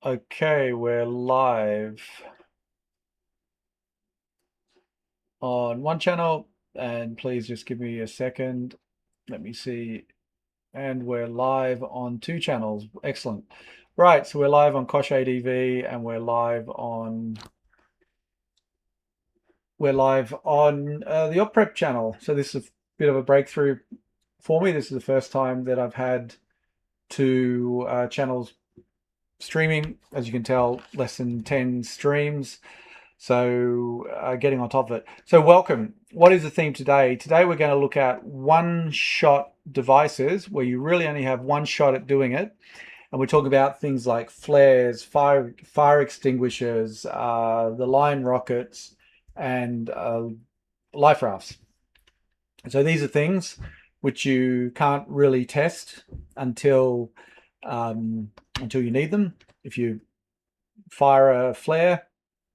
Okay, we're live on one channel, and please just give me a second. Let me see. And we're live on two channels. Excellent. Right, so we're live on Kosh ADV and we're live on the Op Prep channel. So this is a bit of a breakthrough for me. This is the first time that I've had two channels streaming. As you can tell, less than 10 streams. So getting on top of it. So welcome. What is the theme today? Today we're going to look at one-shot devices where you really only have one shot at doing it. And we're talking about things like flares, fire extinguishers, the line rockets, and life rafts. So these are things which you can't really test until until you need them. If you fire a flare,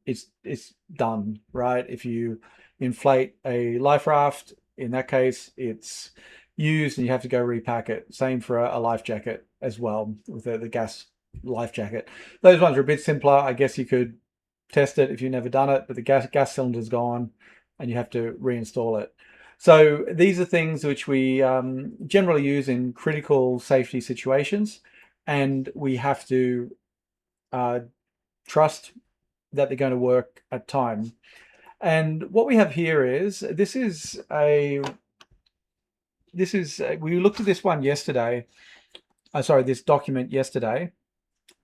it's done, right? If you inflate a life raft, in that case, it's used and you have to go repack it. Same for a life jacket as well with the gas life jacket. Those ones are a bit simpler. I guess you could test it if you've never done it, but the gas cylinder's gone and you have to reinstall it. So these are things which we generally use in critical safety situations, and we have to trust that they're going to work at time. And what we have here is we looked at this one yesterday. This document yesterday,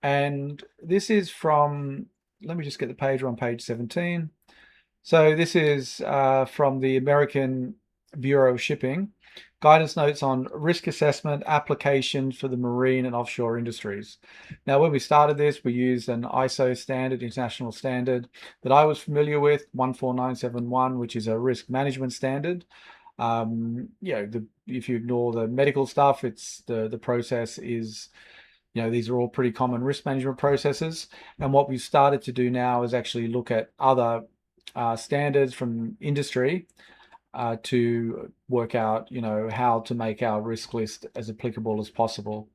and this is from. Let me just get the page. We're on page 17. So this is from the American Bureau of Shipping. Guidance notes on risk assessment applications for the marine and offshore industries. Now, when we started this, we used an ISO standard, international standard that I was familiar with, 14971, which is a risk management standard. If you ignore the medical stuff, it's the process is, these are all pretty common risk management processes. And what we've started to do now is actually look at other standards from industry to work out, how to make our risk list as applicable as possible.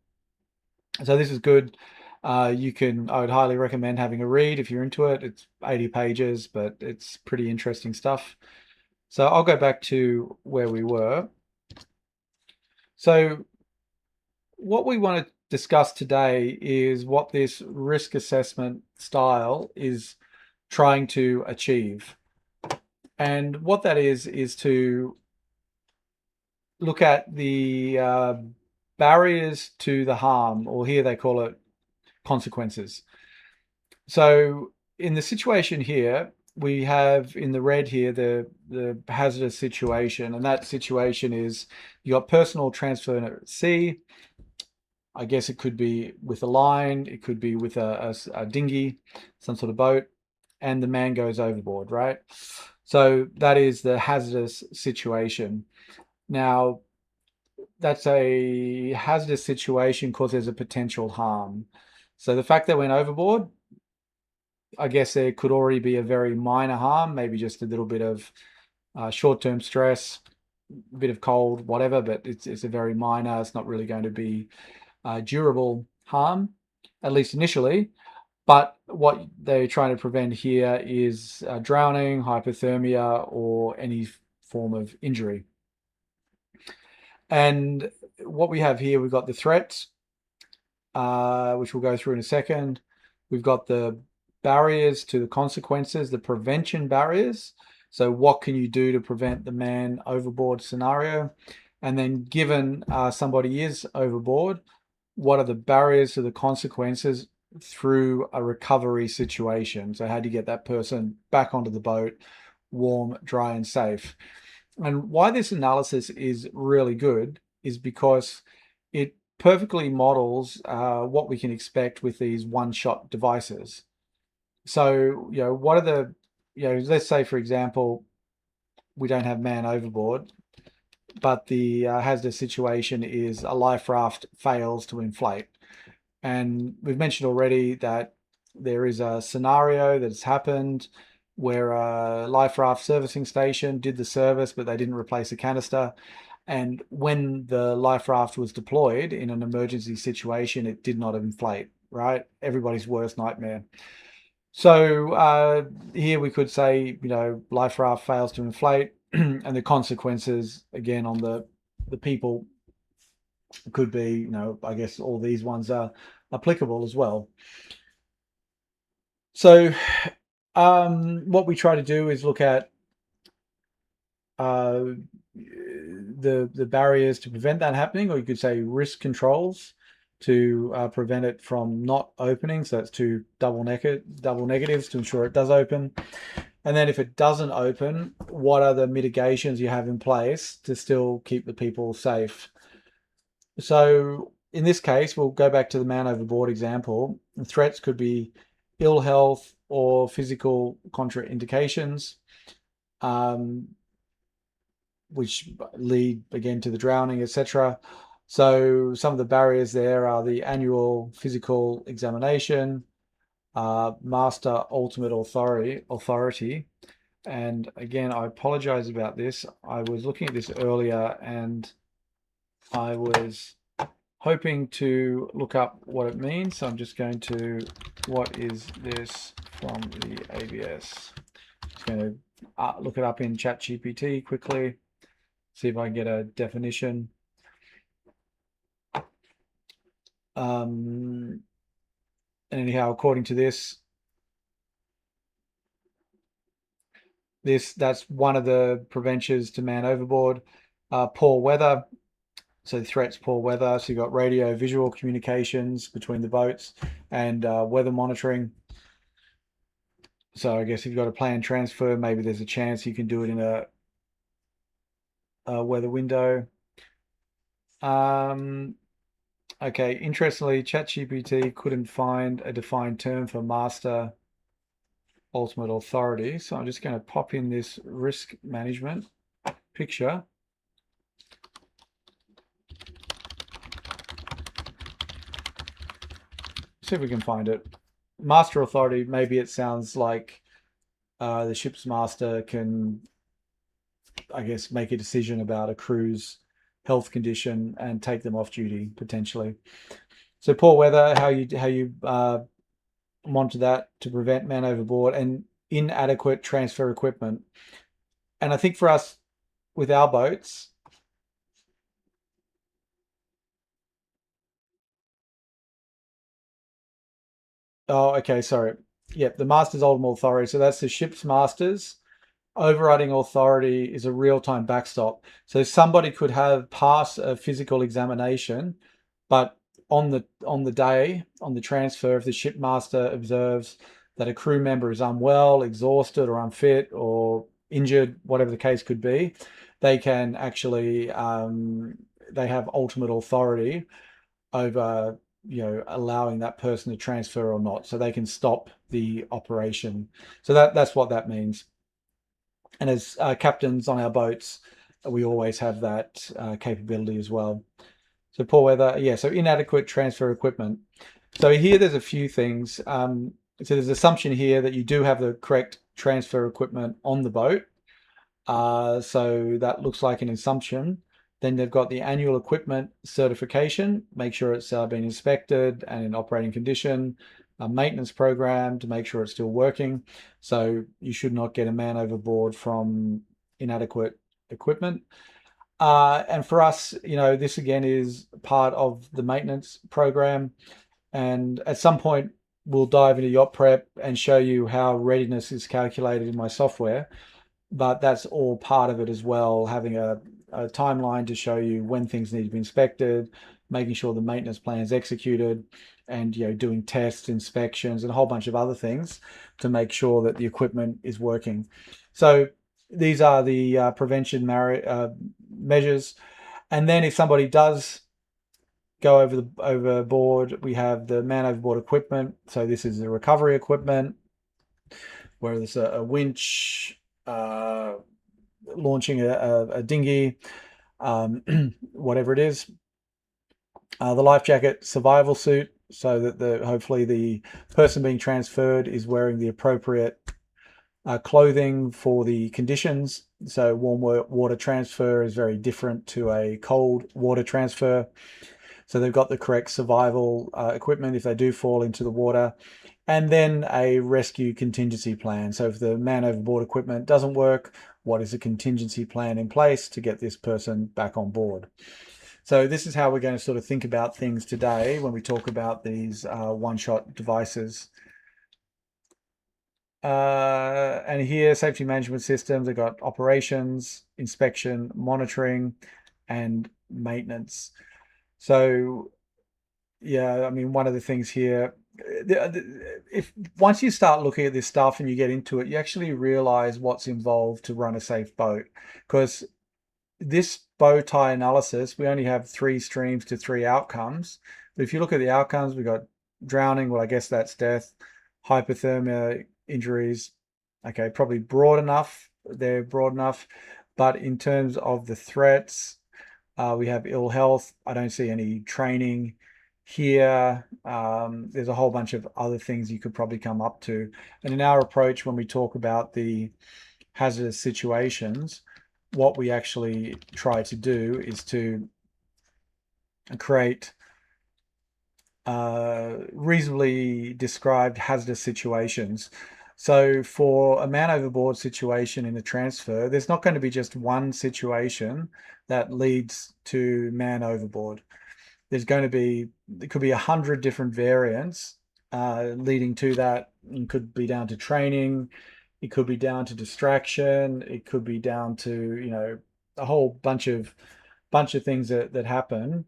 So this is good. I would highly recommend having a read if you're into it. It's 80 pages, but it's pretty interesting stuff. So I'll go back to where we were. So what we want to discuss today is what this risk assessment style is trying to achieve. And what that is to look at the barriers to the harm, or here they call it consequences. So in the situation here, we have in the red here the hazardous situation, and that situation is you got personal transfer at sea. I guess it could be with a line, it could be with a dinghy, some sort of boat, and the man goes overboard, right? So that is the hazardous situation. Now, that's a hazardous situation because there's a potential harm. So the fact that went overboard, I guess there could already be a very minor harm, maybe just a little bit of short-term stress, a bit of cold, whatever, but it's a very minor, it's not really going to be durable harm, at least initially. But what they're trying to prevent here is drowning, hypothermia, or any form of injury. And what we have here, we've got the threats, which we'll go through in a second. We've got the barriers to the consequences, the prevention barriers. So what can you do to prevent the man overboard scenario? And then given somebody is overboard, what are the barriers to the consequences through a recovery situation? So how do you get that person back onto the boat, warm, dry, and safe? And why this analysis is really good is because it perfectly models what we can expect with these one-shot devices. So, what are the, let's say, for example, we don't have man overboard, but the hazardous situation is a life raft fails to inflate. And we've mentioned already that there is a scenario that has happened where a life raft servicing station did the service, but they didn't replace a canister. And when the life raft was deployed in an emergency situation, it did not inflate, right? Everybody's worst nightmare. So here we could say, life raft fails to inflate, and the consequences again on the people could be, I guess all these ones are applicable as well. So what we try to do is look at uh, the barriers to prevent that happening, or you could say risk controls to prevent it from not opening. So it's two double negatives to ensure it does open. And then if it doesn't open, what are the mitigations you have in place to still keep the people safe? So in this case, we'll go back to the man overboard example. The threats could be ill health or physical contraindications, um, which lead again to the drowning, etc. So some of the barriers there are the annual physical examination, master ultimate authority. And again, I apologize about this. I was looking at this earlier and I was hoping to look up what it means. So I'm just going to, what is this from the ABS? Just going to look it up in ChatGPT quickly, see if I can get a definition. And anyhow, according to that's one of the preventions to man overboard. Poor weather. So threats, poor weather. So you've got radio, visual communications between the boats and weather monitoring. So I guess if you've got a planned transfer, maybe there's a chance you can do it in a weather window. Okay, interestingly, ChatGPT couldn't find a defined term for master ultimate authority. So I'm just going to pop in this risk management picture. See if we can find it. Master authority, maybe it sounds like the ship's master can, I guess, make a decision about a crew's health condition and take them off duty potentially. So poor weather, how you monitor that to prevent man overboard, and inadequate transfer equipment. And I think for us with our boats, oh, okay, sorry. Yep, the master's ultimate authority. So that's the ship's master's overriding authority is a real-time backstop. So somebody could have pass a physical examination, but on the transfer, if the shipmaster observes that a crew member is unwell, exhausted, or unfit, or injured, whatever the case could be, they can actually they have ultimate authority over allowing that person to transfer or not, so they can stop the operation. So that's what that means. And as captains on our boats, we always have that capability as well. So poor weather, yeah, so inadequate transfer equipment. So here there's a few things. So there's an assumption here that you do have the correct transfer equipment on the boat. So that looks like an assumption. Then they've got the annual equipment certification, make sure it's been inspected and in operating condition, a maintenance program to make sure it's still working. So you should not get a man overboard from inadequate equipment. And for us, this again is part of the maintenance program. And at some point, we'll dive into yacht prep and show you how readiness is calculated in my software. But that's all part of it as well, having a timeline to show you when things need to be inspected, making sure the maintenance plan is executed, and doing tests, inspections, and a whole bunch of other things to make sure that the equipment is working. So these are the prevention measures. And then if somebody does go overboard, we have the man overboard equipment. So this is the recovery equipment, where there's a winch, launching a dinghy, whatever it is. The life jacket, survival suit, so that hopefully the person being transferred is wearing the appropriate clothing for the conditions. So warm water transfer is very different to a cold water transfer. So they've got the correct survival equipment if they do fall into the water, and then a rescue contingency plan. So if the man overboard equipment doesn't work, what is a contingency plan in place to get this person back on board? So this is how we're going to sort of think about things today when we talk about these one-shot devices. And here, safety management systems, they've got operations, inspection, monitoring, and maintenance. So yeah, I mean, one of the things here, if once you start looking at this stuff and you get into it, you actually realize what's involved to run a safe boat. Because this bow tie analysis, we only have 3 streams to 3 outcomes. But if you look at the outcomes, we've got drowning, well, I guess that's death, hypothermia, injuries. Okay, probably broad enough. They're broad enough. But in terms of the threats, we have ill health. I don't see any training here. There's a whole bunch of other things you could probably come up to. And in our approach, when we talk about the hazardous situations, what we actually try to do is to create reasonably described hazardous situations. So for a man overboard situation in a transfer, there's not going to be just one situation that leads to man overboard. There's going to be, it could be 100 different variants leading to that. It could be down to training, it could be down to distraction, it could be down to, a whole bunch of things that happen.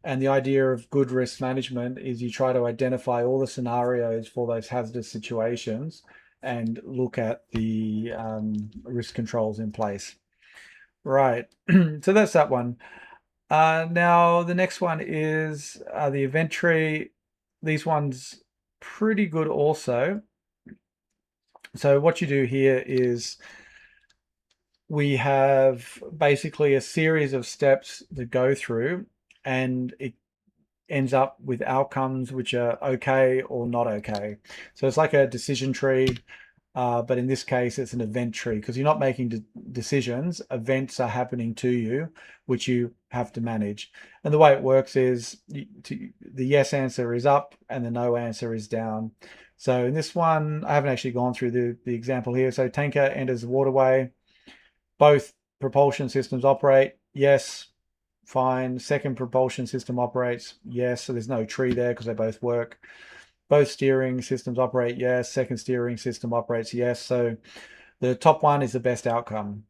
And the idea of good risk management is you try to identify all the scenarios for those hazardous situations and look at the risk controls in place. Right. So that's that one. Now the next one is the event tree. These ones pretty good also. So what you do here is we have basically a series of steps to go through, and it ends up with outcomes which are okay or not okay. So it's like a decision tree, but in this case, it's an event tree because you're not making decisions. Events are happening to you, which you have to manage. And the way it works is the yes answer is up and the no answer is down. So in this one, I haven't actually gone through the example here. So tanker enters the waterway. Both propulsion systems operate. Yes, fine. Second propulsion system operates. Yes, so there's no tree there because they both work. Both steering systems operate. Yes. Second steering system operates. Yes. So the top one is the best outcome.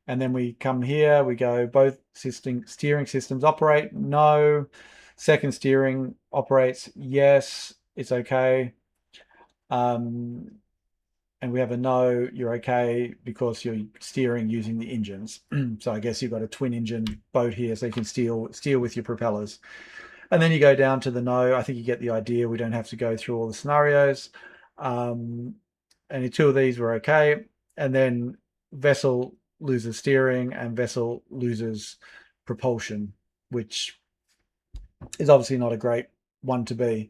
And then we come here, we go both steering systems operate. No. Second steering operates. Yes, it's okay. And we have a no, you're okay because you're steering using the engines. So I guess you've got a twin engine boat here so you can steer with your propellers. And then you go down to the no. I think you get the idea. We don't have to go through all the scenarios. And 2 of these were okay. And then vessel loses steering and vessel loses propulsion, which is obviously not a great one to be.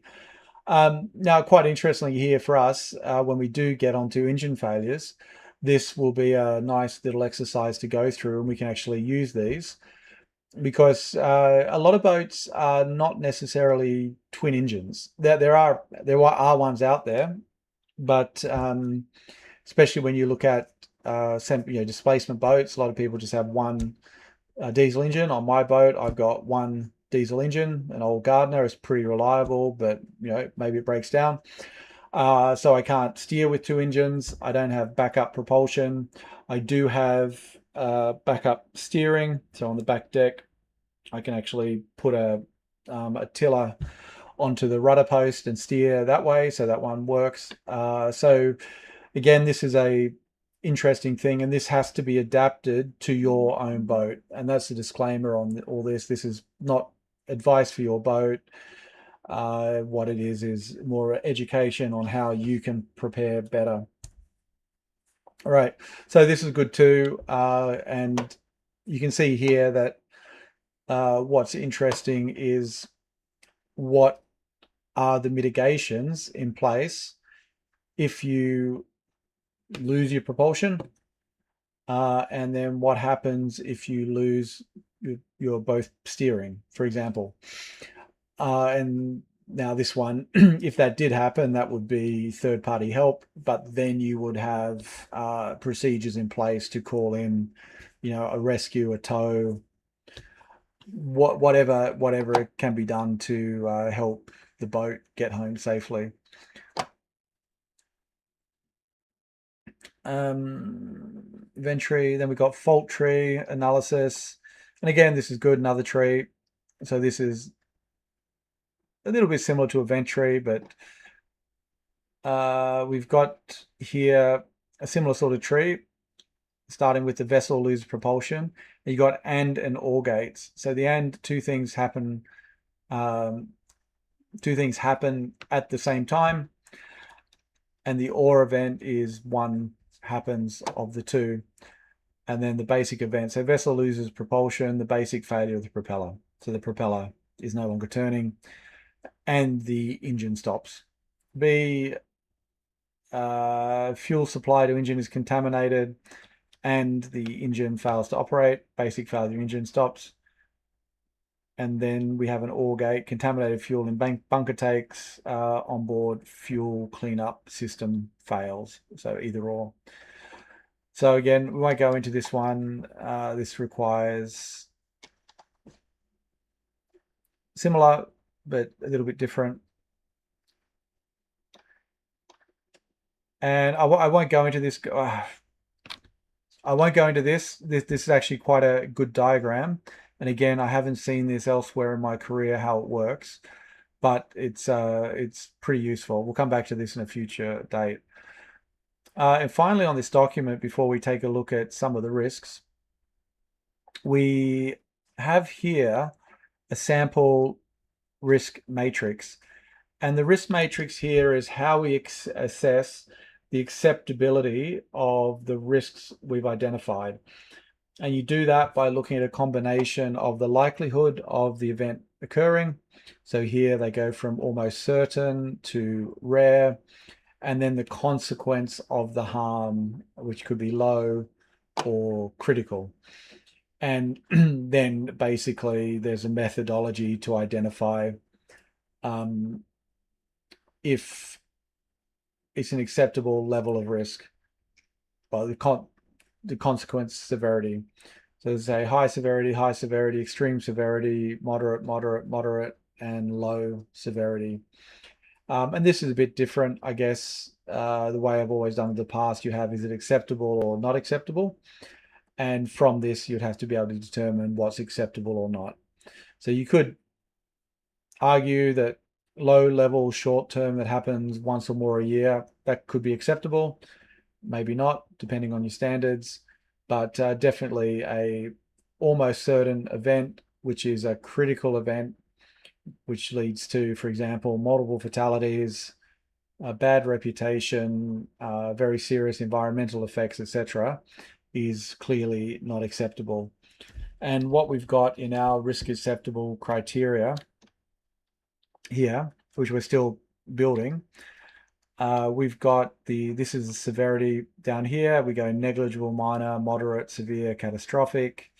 Now, quite interestingly here for us, when we do get onto engine failures, this will be a nice little exercise to go through, and we can actually use these because a lot of boats are not necessarily twin engines. There are ones out there, but especially when you look at displacement boats, a lot of people just have one diesel engine. On my boat, I've got one diesel engine, an old Gardner. Is pretty reliable, but maybe it breaks down. So I can't steer with 2 engines. I don't have backup propulsion. I do have backup steering. So on the back deck, I can actually put a tiller onto the rudder post and steer that way. So that one works. So again, this is a interesting thing, and this has to be adapted to your own boat. And that's the disclaimer on all this. This is not advice for your boat. What it is more education on how you can prepare better. All right, so this is good too. And you can see here that what's interesting is what are the mitigations in place if you lose your propulsion, and then what happens if you lose your both steering, for example. And now this one, if that did happen, that would be third-party help, but then you would have procedures in place to call in, a rescue, a tow, whatever can be done to help the boat get home safely. Event tree, then we've got fault tree analysis. And again, this is good, another tree. So this is a little bit similar to event tree, but we've got here a similar sort of tree, starting with the vessel loses propulsion. You got and or gates. So the and two things happen at the same time, and the or event is one happens of the two. And then the basic event. So vessel loses propulsion, the basic failure of the propeller. So the propeller is no longer turning and the engine stops. B, fuel supply to engine is contaminated and the engine fails to operate. Basic failure, engine stops. And then we have an or gate, contaminated fuel in bunker tanks, onboard fuel cleanup system fails. So either or. So again, we won't go into this one. This requires similar, but a little bit different. And I won't go into this. I won't go into this. This is actually quite a good diagram. And again, I haven't seen this elsewhere in my career, how it works, but it's pretty useful. We'll come back to this in a future date. And finally, on this document, before we take a look at some of the risks, we have here a sample risk matrix. And the risk matrix here is how we assess the acceptability of the risks we've identified. And you do that by looking at a combination of the likelihood of the event occurring. So here they go from almost certain to rare, and then the consequence of the harm, which could be low or critical. And then basically there's a methodology to identify if it's an acceptable level of risk by the consequence severity. So there's a high severity, extreme severity, moderate, and low severity. And this is a bit different, I guess. The way I've always done it in the past, you have, is it acceptable or not acceptable? And from this, you'd have to be able to determine what's acceptable or not. So you could argue that low level short term that happens once or more a year, that could be acceptable. Maybe not, depending on your standards, but definitely a almost certain event, which is a critical event, which leads to, for example, multiple fatalities, a bad reputation, very serious environmental effects, etc., is clearly not acceptable. And what we've got in our risk acceptable criteria here, which we're still building, we've got this is the severity down here. We go negligible, minor, moderate, severe, catastrophic,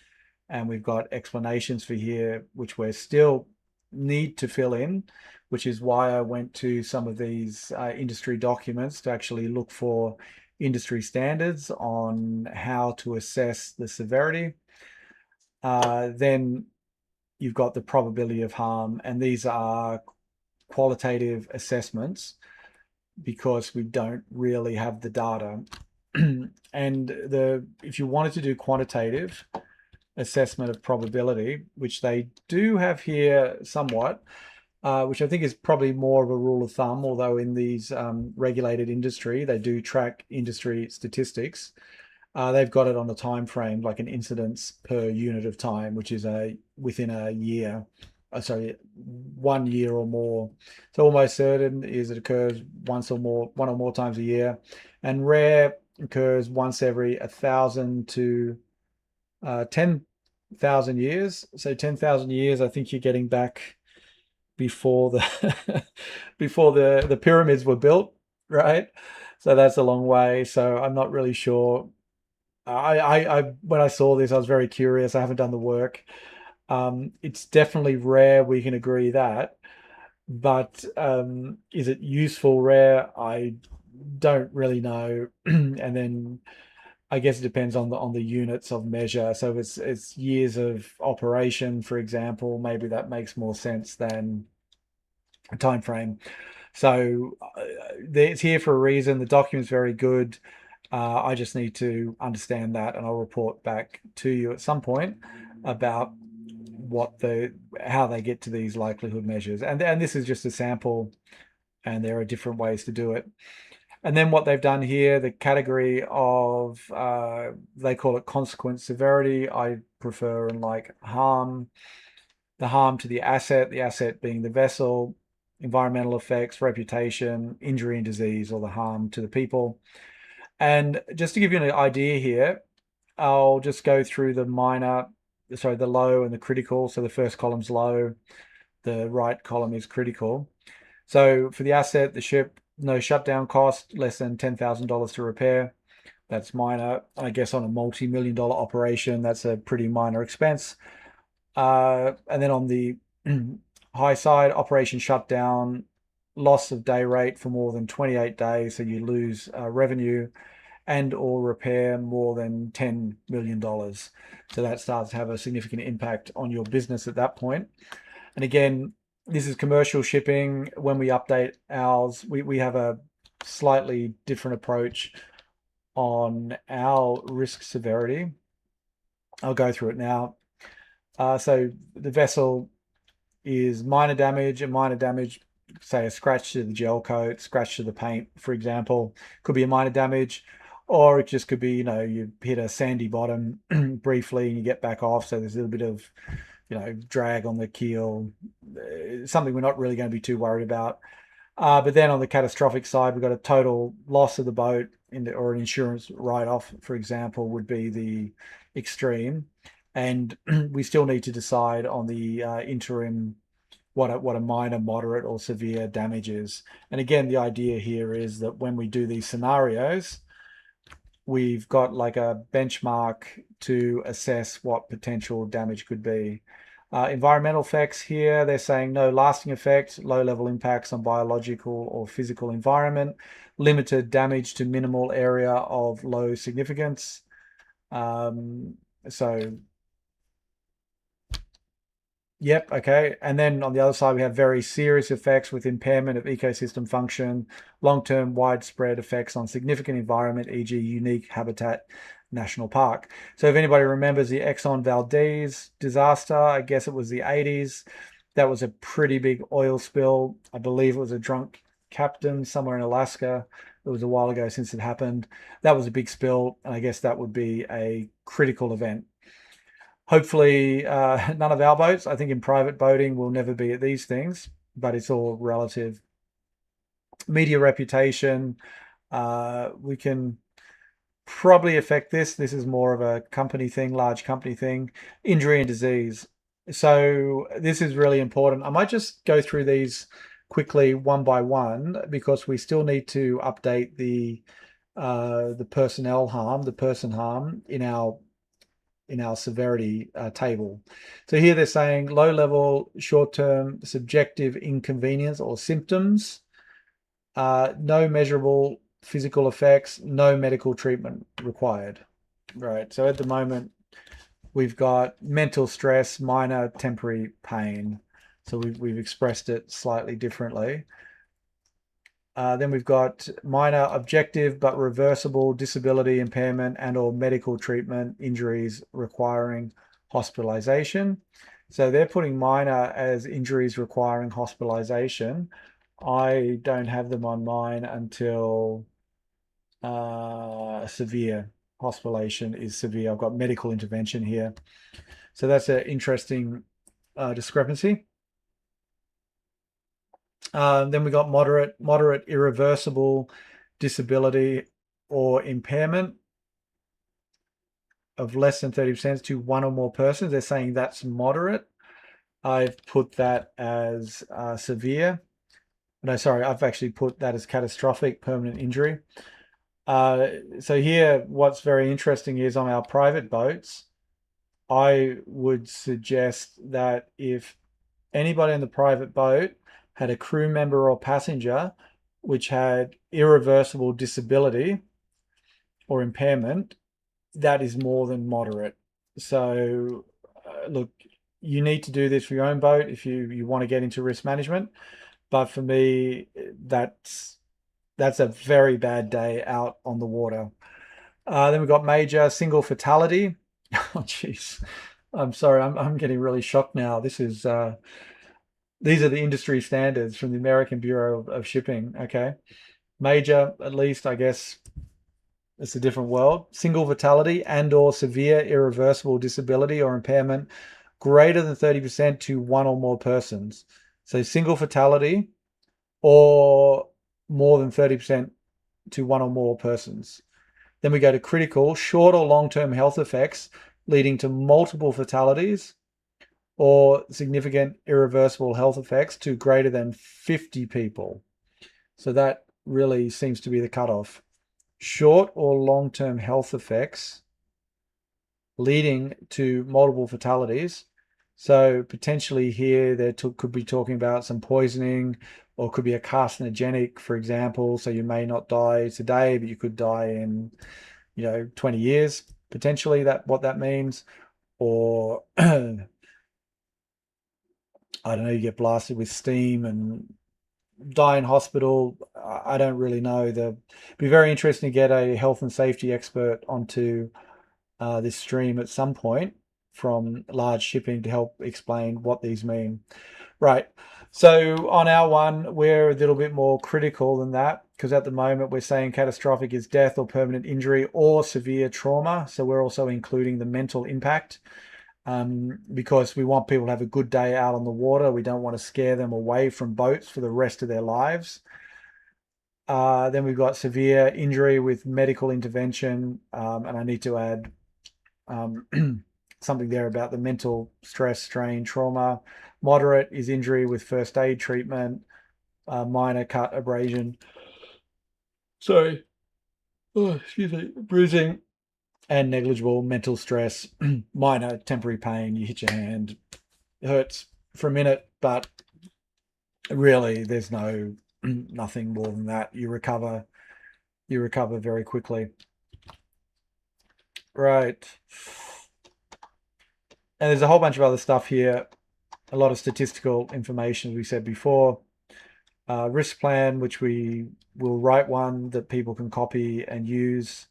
and we've got explanations for here, which we're still need to fill in, which is why I went to some of these industry documents to actually look for industry standards on how to assess the severity. Then you've got the probability of harm, and these are qualitative assessments because we don't really have the data. And if you wanted to do quantitative assessment of probability, which they do have here somewhat, which I think is probably more of a rule of thumb, although in these regulated industry, they do track industry statistics. They've got it on a time frame, like an incidence per unit of time, which is within a year. Sorry, 1 year or more. So almost certain is it occurs one or more times a year, and rare occurs once every 1,000 to 10,000 years. So 10,000 years, I think you're getting back before the before the pyramids were built, right? So that's a long way. So I'm not really sure. I when I saw this, I was very curious. I haven't done the work. It's definitely rare, we can agree that. But is it useful rare? I don't really know. And then I guess it depends on the units of measure. So if it's years of operation, for example, maybe that makes more sense than a time frame. So it's here for a reason. The document's very good. I just need to understand that, and I'll report back to you at some point about how they get to these likelihood measures. And this is just a sample, and there are different ways to do it. And then what they've done here, the category of they call it consequence severity. I prefer and like harm, the harm to the asset being the vessel, environmental effects, reputation, injury and disease, or the harm to the people. And just to give you an idea here, I'll just go through the low and the critical. So the first column's low, the right column is critical. So for the asset, the ship, no shutdown cost, less than $10,000 to repair. That's minor. I guess on a multi-million-dollar operation, that's a pretty minor expense. And then on the high side, operation shutdown, loss of day rate for more than 28 days, so you lose revenue, and or repair more than $10 million. So that starts to have a significant impact on your business at that point. And again, this is commercial shipping. When we update ours, we have a slightly different approach on our risk severity. I'll go through it now. So the vessel is minor damage, and minor damage, say a scratch to the gel coat, scratch to the paint, for example, could be a minor damage. Or it just could be, you hit a sandy bottom briefly and you get back off. So there's a little bit of, drag on the keel, something we're not really going to be too worried about. But then on the catastrophic side, we've got a total loss of the boat or an insurance write-off, for example, would be the extreme. And we still need to decide on the interim what a minor, moderate, or severe damage is. And again, the idea here is that when we do these scenarios, we've got like a benchmark to assess what potential damage could be. Environmental effects here, they're saying no lasting effect, low level impacts on biological or physical environment, limited damage to minimal area of low significance. So Yep, okay. And then on the other side, we have very serious effects with impairment of ecosystem function, long-term widespread effects on significant environment, e.g. unique habitat national park. So if anybody remembers the Exxon Valdez disaster, I guess it was the 80s. That was a pretty big oil spill. I believe it was a drunk captain somewhere in Alaska. It was a while ago since it happened. That was a big spill, and I guess that would be a critical event. Hopefully, none of our boats. I think in private boating, we'll never be at these things, but it's all relative. Media reputation, we can probably affect this. This is more of a company thing, large company thing. Injury and disease. So this is really important. I might just go through these quickly one by one because we still need to update the personnel harm, the person harm in our severity table. So here they're saying low level, short-term, subjective inconvenience or symptoms, no measurable physical effects, no medical treatment required. Right. So at the moment, we've got mental stress, minor temporary pain. So we've expressed it slightly differently. Then we've got minor objective but reversible disability, impairment, and or medical treatment, injuries requiring hospitalization. So they're putting minor as injuries requiring hospitalization. I don't have them on mine until severe. Hospitalization is severe. I've got medical intervention here. So that's an interesting discrepancy. Then we got moderate irreversible disability or impairment of less than 30% to one or more persons. They're saying that's moderate. I've put that as severe. No, sorry, I've actually put that as catastrophic permanent injury. So here, what's very interesting is on our private boats, I would suggest that if anybody in the private boat had a crew member or passenger which had irreversible disability or impairment, that is more than moderate. So, look, you need to do this for your own boat if you want to get into risk management. But for me, that's a very bad day out on the water. Then we've got major single fatality. Oh, jeez. I'm sorry. I'm getting really shocked now. These are the industry standards from the American Bureau of Shipping. Okay. Major, at least, I guess it's a different world. Single fatality and or severe irreversible disability or impairment greater than 30% to one or more persons. So single fatality or more than 30% to one or more persons. Then we go to critical, short or long-term health effects leading to multiple fatalities or significant irreversible health effects to greater than 50 people. So that really seems to be the cutoff. Short or long-term health effects leading to multiple fatalities. So potentially here they could be talking about some poisoning or could be a carcinogenic, for example. So you may not die today, but you could die in 20 years, potentially that what that means. Or I don't know, you get blasted with steam and die in hospital. I don't really know. It'd be very interesting to get a health and safety expert onto this stream at some point from large shipping to help explain what these mean. Right. So on our one, we're a little bit more critical than that because at the moment we're saying catastrophic is death or permanent injury or severe trauma. So we're also including the mental impact because we want people to have a good day out on the water. We don't want to scare them away from boats for the rest of their lives. Then we've got severe injury with medical intervention. And I need to add something there about the mental stress, strain, trauma. Moderate is injury with first aid treatment, minor cut, abrasion. Sorry. Oh, excuse me. Bruising and negligible mental stress, minor temporary pain. You hit your hand, it hurts for a minute, but really there's nothing more than that. You recover very quickly. Right. And there's a whole bunch of other stuff here, a lot of statistical information, as we said before. Risk plan, which we will write one that people can copy and use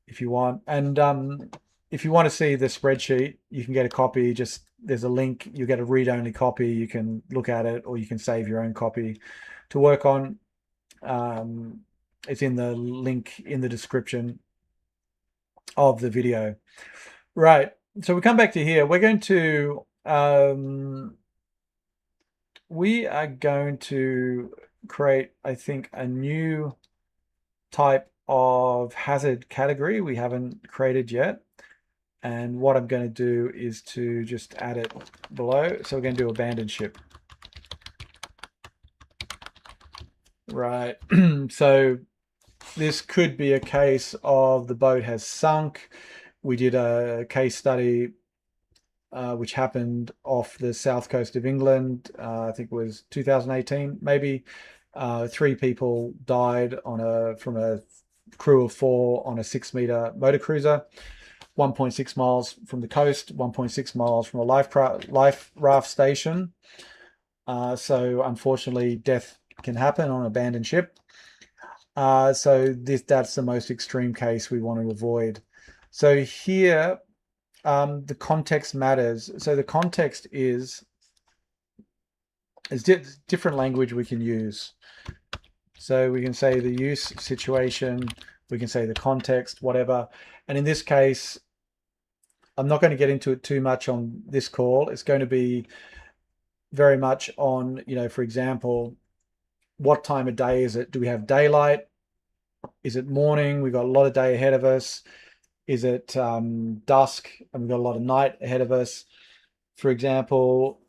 if you want. And if you want to see the spreadsheet, you can get a copy. Just there's a link. You get a read-only copy. You can look at it, or you can save your own copy to work on. It's in the link in the description of the video. Right. So we come back to here. We are going to create, I think, a new type of hazard category we haven't created yet. And what I'm going to do is to just add it below. So we're going to do abandoned ship. Right. So this could be a case of the boat has sunk. We did a case study which happened off the south coast of England. I think it was 2018, maybe. 3 people died from a crew of 4 on a 6-meter motor cruiser, 1.6 miles from the coast, 1.6 miles from a life raft station. So unfortunately, death can happen on an abandoned ship. So that's the most extreme case we want to avoid. So here, the context matters. So the context is different language we can use. So we can say the use situation, we can say the context, whatever. And in this case, I'm not going to get into it too much on this call. It's going to be very much on, for example, what time of day is it? Do we have daylight? Is it morning? We've got a lot of day ahead of us. Is it dusk and we've got a lot of night ahead of us? For example,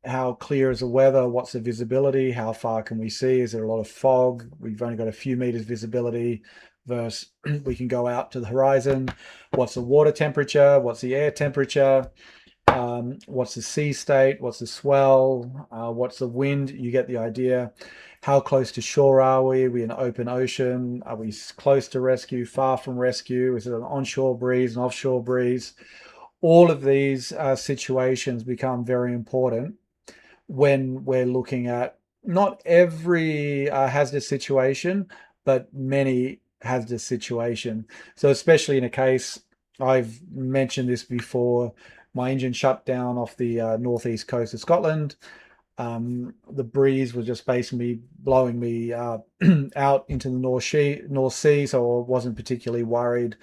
how clear is the weather? What's the visibility? How far can we see? Is there a lot of fog? We've only got a few meters visibility versus we can go out to the horizon. What's the water temperature? What's the air temperature? What's the sea state? What's the swell? What's the wind? You get the idea. How close to shore are we? Are we in open ocean? Are we close to rescue, far from rescue? Is it an onshore breeze, an offshore breeze? All of these situations become very important when we're looking at not every hazardous situation, but many hazardous situation. So especially in a case, I've mentioned this before, my engine shut down off the northeast coast of Scotland. The breeze was just basically blowing me out into the North Sea, so I wasn't particularly worried.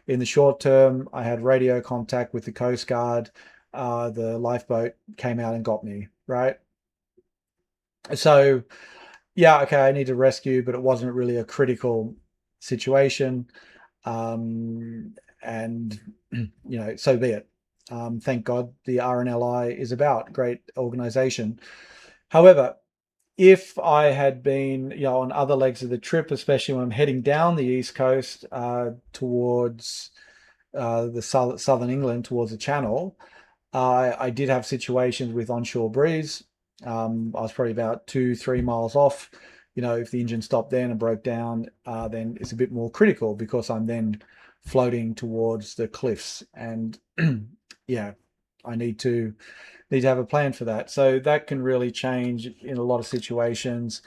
In the short term, I had radio contact with the Coast Guard. The lifeboat came out and got me, right? So, yeah, okay, I need to rescue, but it wasn't really a critical situation. And, so be it. Thank God the RNLI is about, great organization. However, if I had been, on other legs of the trip, especially when I'm heading down the East Coast towards the southern England, towards the Channel, I did have situations with onshore breeze. I was probably about 2, 3 miles off. If the engine stopped then and broke down, then it's a bit more critical because I'm then floating towards the cliffs. And yeah, I need to have a plan for that. So that can really change in a lot of situations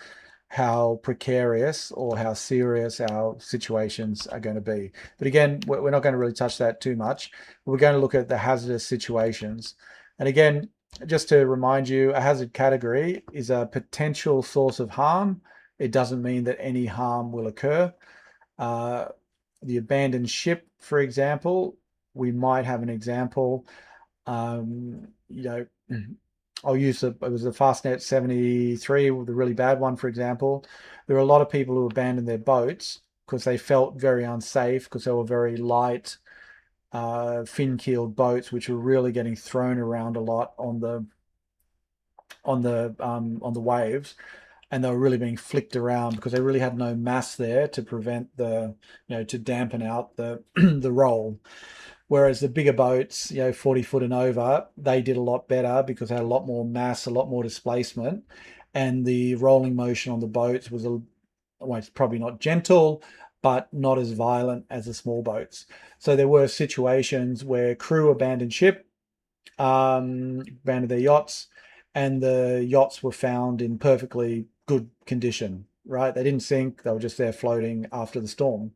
how precarious or how serious our situations are going to be. But again, we're not going to really touch that too much. We're going to look at the hazardous situations. And again, just to remind you, a hazard category is a potential source of harm. It doesn't mean that any harm will occur. Uh, the abandoned ship, for example, we might have an example. Um, you know, I'll use it was the Fastnet 73, the really bad one, for example. There are a lot of people who abandoned their boats because they felt very unsafe because they were very light, fin-keeled boats, which were really getting thrown around a lot on the waves, and they were really being flicked around because they really had no mass there to prevent to dampen out the the roll. Whereas the bigger boats, 40 foot and over, they did a lot better because they had a lot more mass, a lot more displacement. And the rolling motion on the boats was, well, it's probably not gentle, but not as violent as the small boats. So there were situations where crew abandoned ship, abandoned their yachts, and the yachts were found in perfectly good condition, right? They didn't sink, they were just there floating after the storm.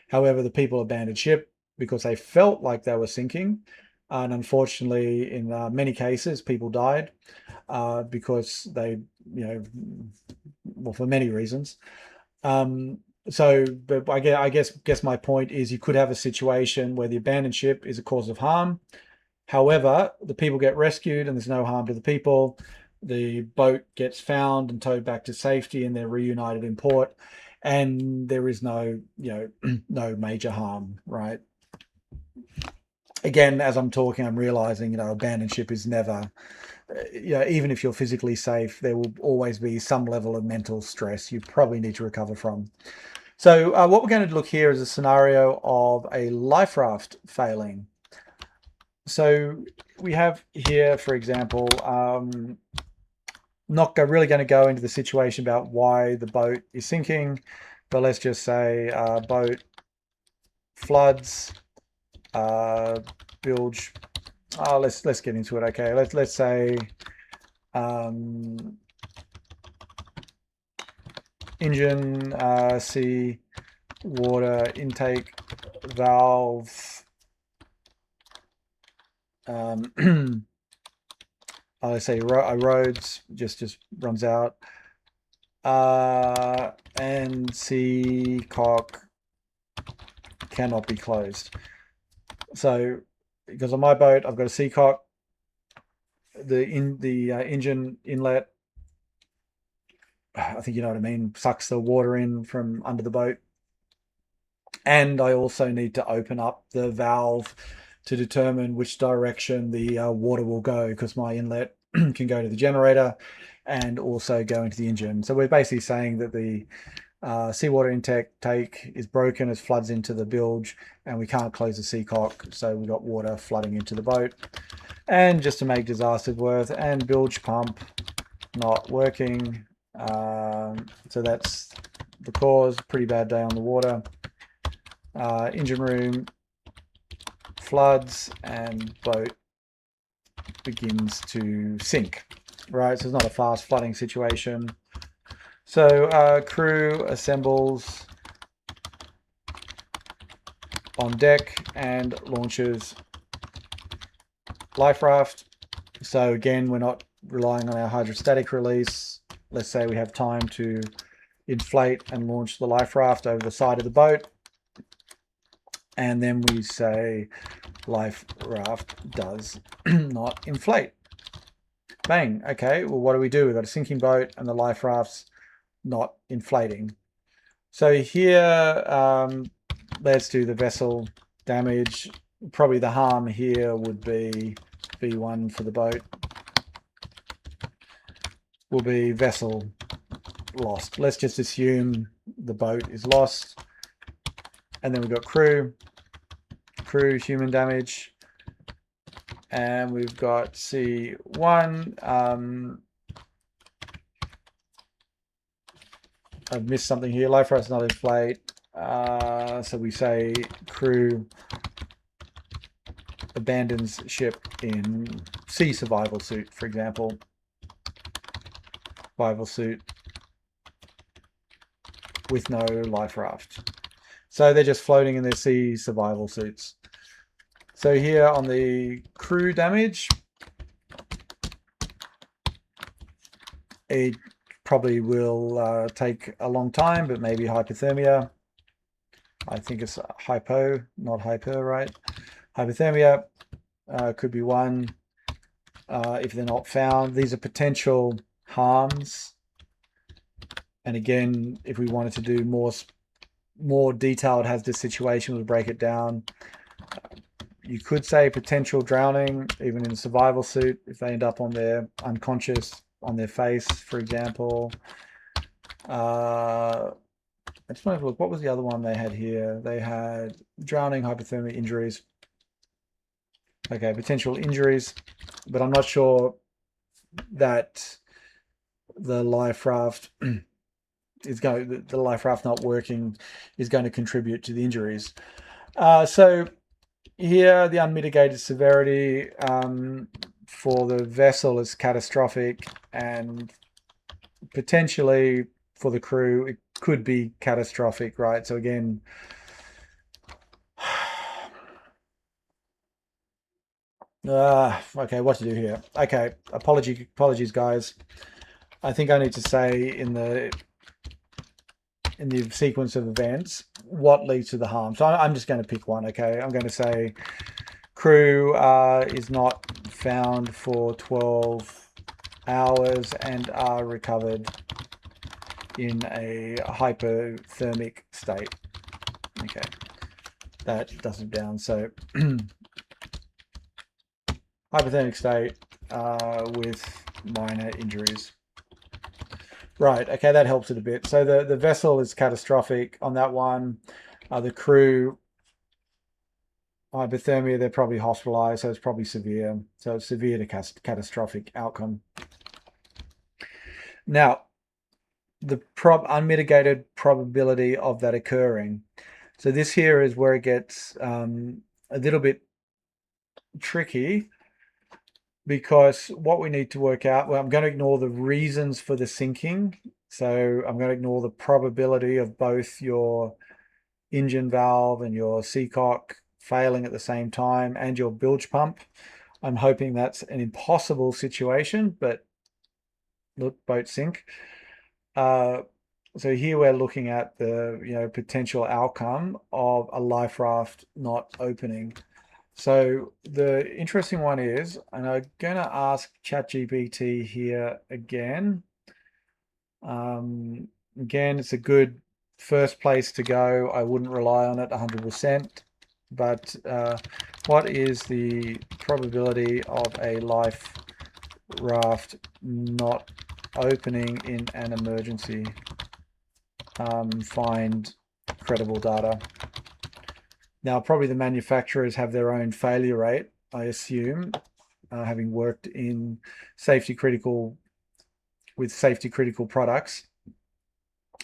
However, the people abandoned ship because they felt like they were sinking. And unfortunately, in many cases, people died because they, well, for many reasons. But I guess my point is you could have a situation where the abandoned ship is a cause of harm. However, the people get rescued and there's no harm to the people. The boat gets found and towed back to safety and they're reunited in port. And there is no, no major harm, right? Again, as I'm talking, I'm realizing, abandoned ship is never, even if you're physically safe, there will always be some level of mental stress you probably need to recover from. So what we're going to look here is a scenario of a life raft failing. So we have here, for example, not really going to go into the situation about why the boat is sinking, but let's just say boat floods, bilge. Oh, let's get into it. Okay, let's say engine, sea water intake valve. Let's say roads just runs out, and sea cock cannot be closed. So because on my boat I've got a sea cock, the engine inlet, I think you know what I mean, sucks the water in from under the boat. And I also need to open up the valve to determine which direction the water will go because my inlet can go to the generator and also go into the engine. So we're basically saying that the seawater intake is broken as floods into the bilge, and we can't close the seacock, so we've got water flooding into the boat. And just to make disasters worse, and bilge pump not working. So that's the cause. Pretty bad day on the water. Engine room floods and boat begins to sink. Right, so it's not a fast flooding situation. So crew assembles on deck and launches life raft. So again, we're not relying on our hydrostatic release. Let's say we have time to inflate and launch the life raft over the side of the boat. And then we say life raft does not inflate. Bang. Okay, well, what do? We've got a sinking boat and the life raft's not inflating. So here, let's do the vessel damage. Probably the harm here would be V1 for the boat. Will be vessel lost. Let's just assume the boat is lost. And then we've got crew human damage. And we've got C1. I've missed something here. Life raft's not inflate. So we say crew abandons ship in sea survival suit, for example. Survival suit with no life raft. So they're just floating in their sea survival suits. So here on the crew damage, it probably will take a long time, but maybe hypothermia. I think it's hypo, not hyper, right? Hypothermia could be one if they're not found. These are potential harms. And again, if we wanted to do more detailed hazardous situation, we'll break it down. You could say potential drowning, even in a survival suit, if they end up on their unconscious, on their face, for example. I just want to look, what was the other one they had here? They had drowning, hypothermia, injuries. Okay, potential injuries, but I'm not sure that the life raft the life raft not working is going to contribute to the injuries. So here, the unmitigated severity for the vessel is catastrophic, and potentially for the crew, it could be catastrophic, right? So again, okay, what to do here? Okay, apologies, guys. I think I need to say in the sequence of events what leads to the harm. So I'm just going to pick one. Okay, I'm going to say crew is not found for 12 hours and are recovered in a hypothermic state. Okay, that does it down. So hypothermic state with minor injuries. Right, okay, that helps it a bit. So the vessel is catastrophic on that one. The crew, hypothermia, they're probably hospitalized, so it's probably severe. So it's severe to catastrophic outcome. Now, the unmitigated probability of that occurring. So this here is where it gets a little bit tricky, because what we need to work out, well, I'm going to ignore the reasons for the sinking. So I'm going to ignore the probability of both your engine valve and your seacock failing at the same time and your bilge pump. I'm hoping that's an impossible situation, but look, boat sink. So here we're looking at the potential outcome of a life raft not opening. So the interesting one is, and I'm going to ask ChatGPT here again. Again, it's a good first place to go. I wouldn't rely on it 100%, but what is the probability of a life raft not opening in an emergency. Find credible data. Now, probably the manufacturers have their own failure rate, I assume, having worked in safety critical products.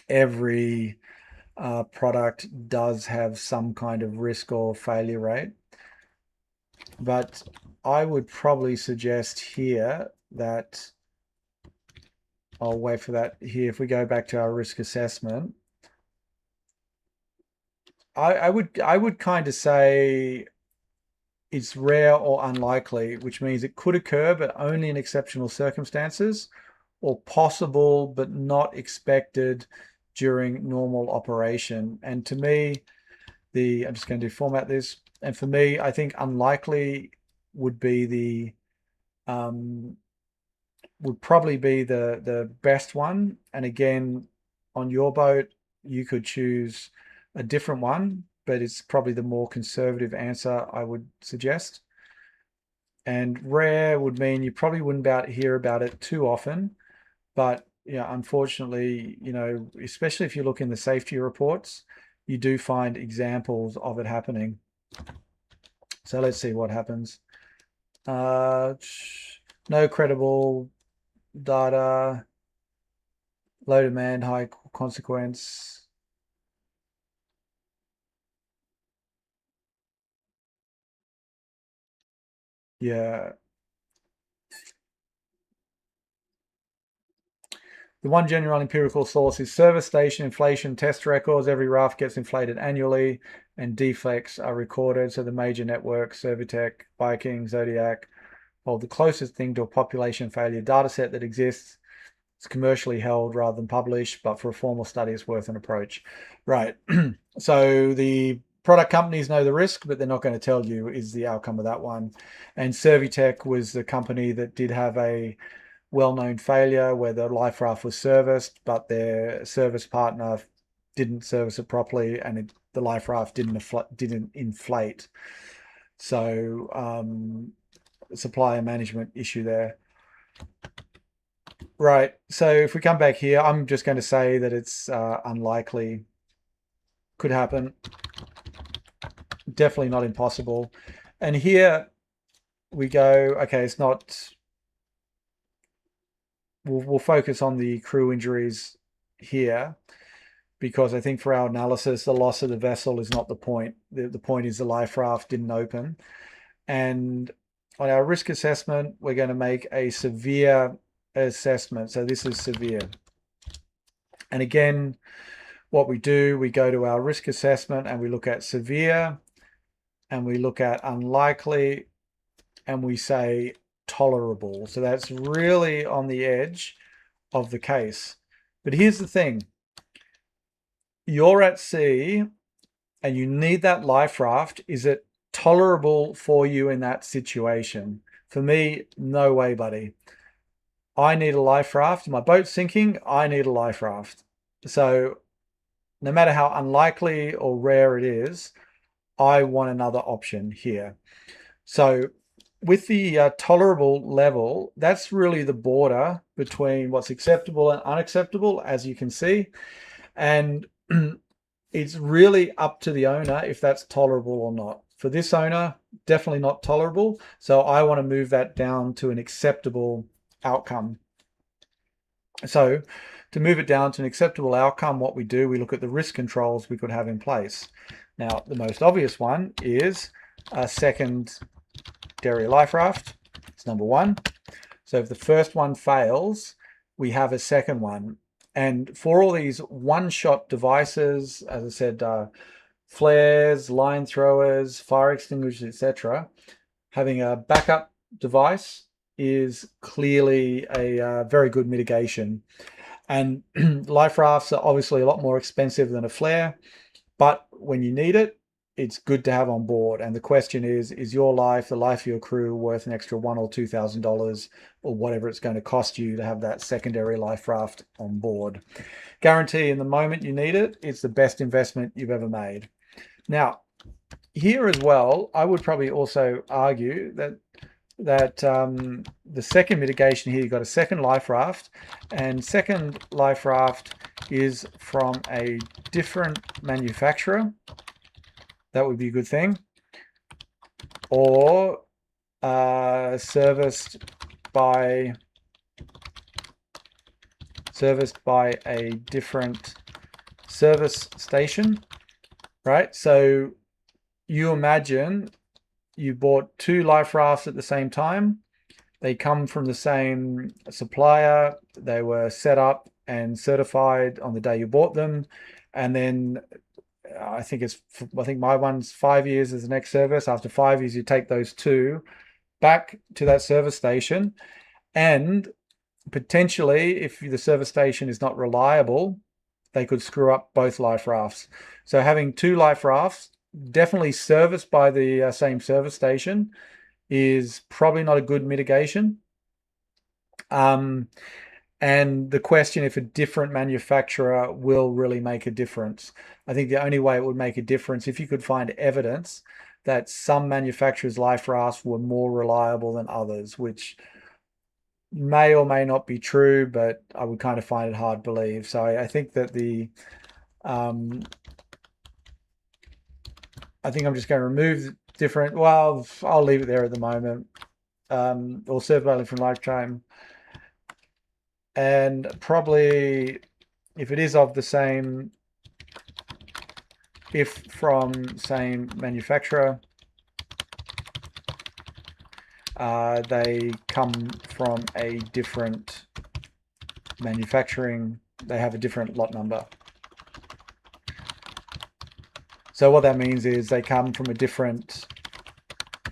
Every product does have some kind of risk or failure rate. But I would probably suggest here that I'll wait for that here. If we go back to our risk assessment, I would kind of say it's rare or unlikely, which means it could occur, but only in exceptional circumstances, or possible but not expected during normal operation. And to me, I'm just going to format this. And for me, I think unlikely would be would probably be the best one. And again, on your boat, you could choose a different one, but it's probably the more conservative answer I would suggest. And rare would mean you probably wouldn't hear about it too often, but yeah, unfortunately, especially if you look in the safety reports, you do find examples of it happening. So let's see what happens. No credible data, low demand, high consequence. Yeah. The one genuine empirical source is service station inflation test records. Every raft gets inflated annually and defects are recorded. So the major networks, Servitec, Viking, Zodiac, hold the closest thing to a population failure data set that exists. It's commercially held rather than published, but for a formal study, it's worth an approach. Right. So the product companies know the risk, but they're not going to tell you is the outcome of that one. And Servitec was the company that did have a well-known failure where the life raft was serviced, but their service partner didn't service it properly, and the life raft didn't inflate. So supplier management issue there. Right. So if we come back here, I'm just going to say that it's unlikely. Could happen. Definitely not impossible. And here we go. Okay, it's not. We'll focus on the crew injuries here, because I think for our analysis, the loss of the vessel is not the point. The point is the life raft didn't open. And on our risk assessment, we're going to make a severe assessment. So this is severe. And again, what we do, we go to our risk assessment and we look at severe and we look at unlikely and we say tolerable. So that's really on the edge of the case. But here's the thing. You're at sea and you need that life raft. Is it tolerable for you in that situation? For me, no way, buddy. I need a life raft. My boat's sinking. I need a life raft. So no matter how unlikely or rare it is, I want another option here. So with the tolerable level, that's really the border between what's acceptable and unacceptable, as you can see. And it's really up to the owner if that's tolerable or not. For this owner, definitely not tolerable. So I want to move that down to an acceptable outcome. So to move it down to an acceptable outcome, what we do, we look at the risk controls we could have in place. Now, the most obvious one is a secondary life raft. It's number one. So if the first one fails, we have a second one. And for all these one-shot devices, as I said, flares, line throwers, fire extinguishers, etc., having a backup device is clearly a very good mitigation. And life rafts are obviously a lot more expensive than a flare, but when you need it, it's good to have on board. And the question is your life, the life of your crew, worth an extra $1,000 or $2,000 or whatever it's going to cost you to have that secondary life raft on board? Guarantee in the moment you need it, it's the best investment you've ever made. Now, here as well, I would probably also argue that that the second mitigation here, you've got a second life raft, and second life raft is from a different manufacturer. That would be a good thing. Or serviced by a different service station, right? So you imagine you bought two life rafts at the same time. They come from the same supplier. They were set up and certified on the day you bought them. And then I think my one's 5 years as the next service. After 5 years, you take those two back to that service station, and potentially, if the service station is not reliable, they could screw up both life rafts. So having two life rafts, definitely serviced by the same service station, is probably not a good mitigation. Um, and the question if a different manufacturer will really make a difference. I think the only way it would make a difference if you could find evidence that some manufacturers' life rafts were more reliable than others, which may or may not be true, but I would kind of find it hard to believe. So I think that um, I think I'm just going to remove different. Well, I'll leave it there at the moment. Or serve only from lifetime, and probably if it is of the same, if from same manufacturer, they come from a different manufacturing. They have a different lot number. So what that means is they come from a different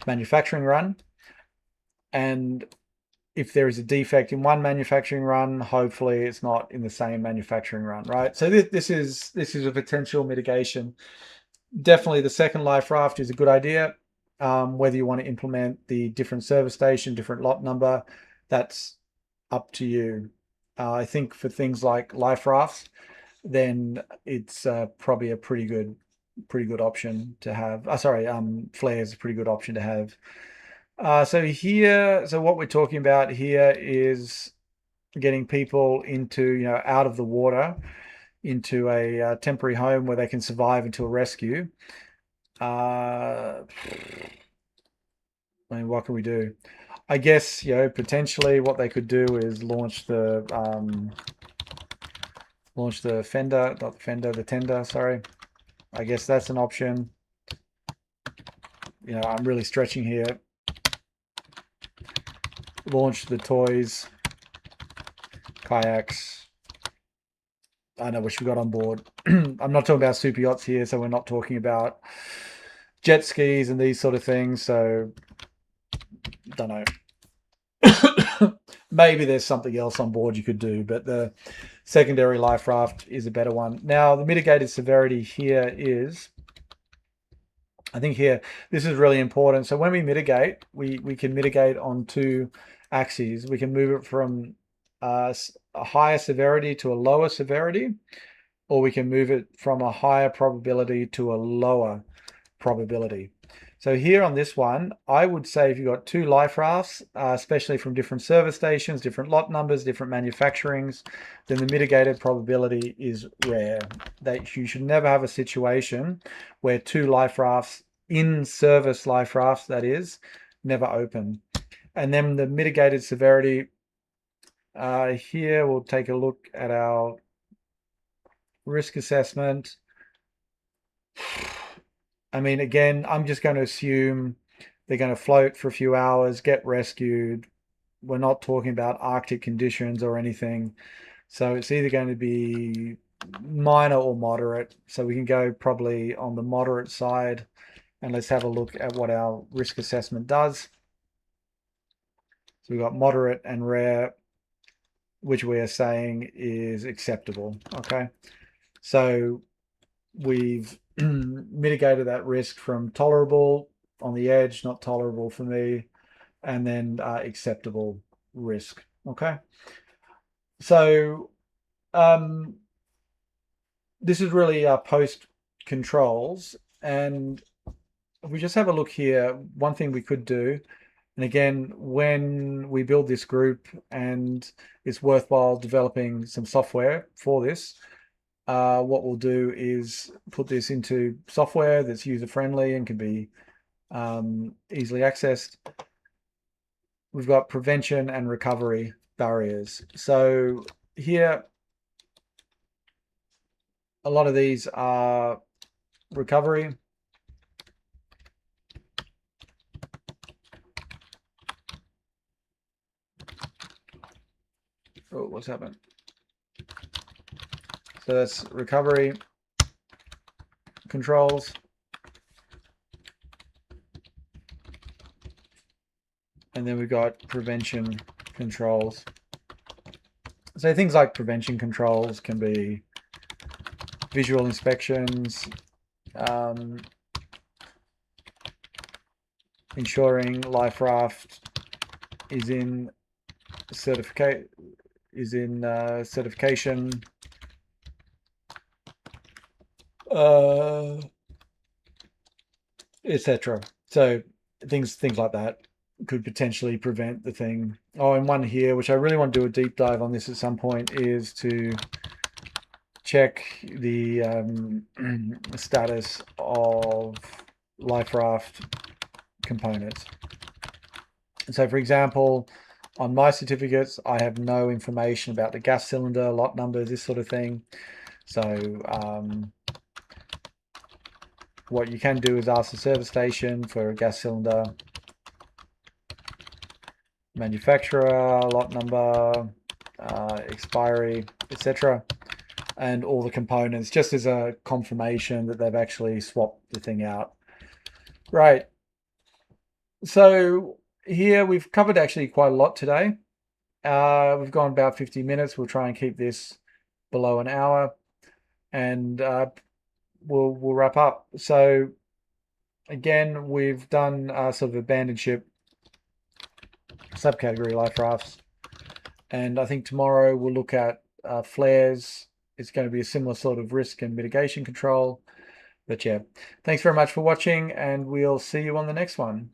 manufacturing run, and if there is a defect in one manufacturing run, hopefully it's not in the same manufacturing run, right? So this is a potential mitigation. Definitely the second life raft is a good idea. Whether you want to implement the different service station, different lot number, that's up to you. I think for things like life rafts, then it's probably a pretty good option to have. Sorry, flare is a pretty good option to have. So what we're talking about here is getting people into, out of the water into a temporary home where they can survive until rescue. I mean, what can we do? I guess, potentially what they could do is launch the fender, not the fender, the tender, sorry. I guess that's an option. I'm really stretching here. Launch the toys, kayaks. I know which we got on board. I'm not talking about super yachts here, so we're not talking about jet skis and these sort of things. So, don't know. Maybe there's something else on board you could do, but the secondary life raft is a better one. Now, the mitigated severity here is, I think here, this is really important. So when we mitigate, we can mitigate on two axes. We can move it from a higher severity to a lower severity, or we can move it from a higher probability to a lower probability. So here on this one, I would say if you've got two life rafts, especially from different service stations, different lot numbers, different manufacturings, then the mitigated probability is rare. That you should never have a situation where two life rafts, in service life rafts that is, never open. And then the mitigated severity, here we'll take a look at our risk assessment. I mean, again, I'm just going to assume they're going to float for a few hours, get rescued. We're not talking about Arctic conditions or anything. So it's either going to be minor or moderate. So we can go probably on the moderate side, and let's have a look at what our risk assessment does. So we've got moderate and rare, which we are saying is acceptable. Okay. So we've mitigated that risk from tolerable on the edge, not tolerable for me, and then acceptable risk. Okay. So this is really post controls. And if we just have a look here, one thing we could do And again, when we build this group and it's worthwhile developing some software for this, what we'll do is put this into software that's user-friendly and can be easily accessed. We've got prevention and recovery barriers. So here, a lot of these are recovery. Oh, what's happened? So that's recovery controls. And then we've got prevention controls. So things like prevention controls can be visual inspections, ensuring life raft is in certification, etc. So things like that could potentially prevent the thing. Oh, and one here, which I really want to do a deep dive on this at some point, is to check the status of life raft components. So for example, on my certificates, I have no information about the gas cylinder, lot numbers, this sort of thing. So what you can do is ask the service station for a gas cylinder, manufacturer, lot number, expiry, etc. And all the components, just as a confirmation that they've actually swapped the thing out. Right. So here we've covered actually quite a lot today. We've gone about 50 minutes. We'll try and keep this below an hour, and we'll wrap up. So again, we've done sort of abandoned ship subcategory life rafts, and I think tomorrow we'll look at flares. It's going to be a similar sort of risk and mitigation control. But yeah, thanks very much for watching, and we'll see you on the next one.